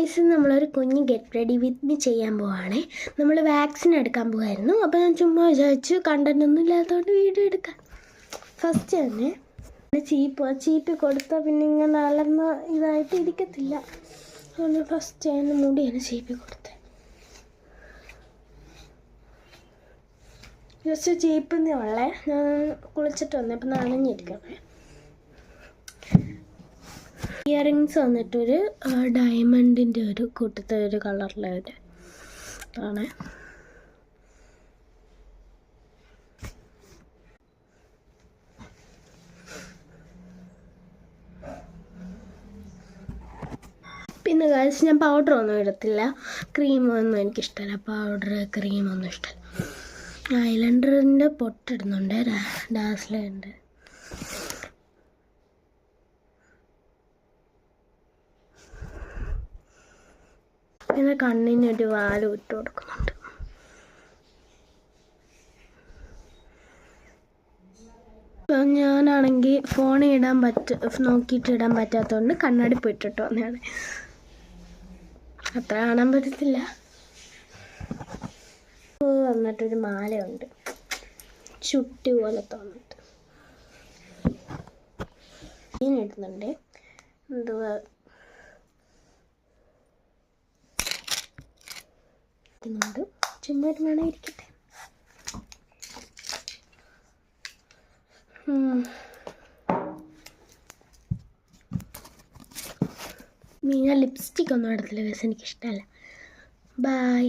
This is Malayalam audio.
ഗൈസ്, നമ്മളൊരു കുഞ്ഞ് ഗെറ്റ് റെഡി വിത്ത് മീ ചെയ്യാൻ പോവാണേ. നമ്മൾ വാക്സിൻ എടുക്കാൻ പോകുമായിരുന്നു. അപ്പോൾ ഞാൻ ചുമ്മാ വിചാരിച്ചു കണ്ടന്റ് ഒന്നും ഇല്ലാത്തതുകൊണ്ട് വീഡിയോ എടുക്കാം. ഫസ്റ്റ് തന്നെ ചീപ്പി കൊടുത്താൽ പിന്നെ ഇങ്ങനെ അലർന്ന ഇതായിട്ട് ഇരിക്കത്തില്ല. അതുകൊണ്ട് ഫസ്റ്റ് അതിന് മുടിയാണ് ചീപ്പി കൊടുത്തത്. ജസ്റ്റ് ചീപ്പിന്നേ ഉള്ളേ. ഞാൻ കുളിച്ചിട്ട് വന്നേ, അപ്പം നനഞ്ഞിരിക്കണേ. ഇയറിങ്സ് വന്നിട്ടൊരു ഡയമണ്ടിൻ്റെ ഒരു കൂട്ടത്തെ ഒരു കളറിലെ ഒരു ആണ്. പിന്നെ ഗൈസ്, ഞാൻ പൗഡറൊന്നും ഇടത്തില്ല, ക്രീമൊന്നും എനിക്കിഷ്ടമല്ല. പൗഡർ ക്രീമൊന്നും ഇഷ്ടമല്ല. ഐലൈനറിൻ്റെ പൊട്ടിടുന്നുണ്ട്, ഡാസ്ലുണ്ട്. പിന്നെ കണ്ണിനൊരു വാല് ഇട്ട് കൊടുക്കുന്നുണ്ട്. ഞാനാണെങ്കിൽ ഫോണിൽ നോക്കിയിട്ട് ഇടാൻ പറ്റാത്തതുകൊണ്ട് കണ്ണാടി പോയിട്ടിട്ട് വന്നതാണ്. അത്ര കാണാൻ പറ്റത്തില്ല. വന്നിട്ടൊരു മാലയുണ്ട്, ചുട്ടി പോലെ തോന്നിട്ട് ഇങ്ങനെ ഇടുന്നുണ്ട്. എന്തുവാ ചുമ്മാ മണം ഇരിക്കട്ടെ. ഞാൻ ലിപ്സ്റ്റിക് ഒന്നും ഇടത്തില്ല, എനിക്കിഷ്ടമല്ല. ബൈ.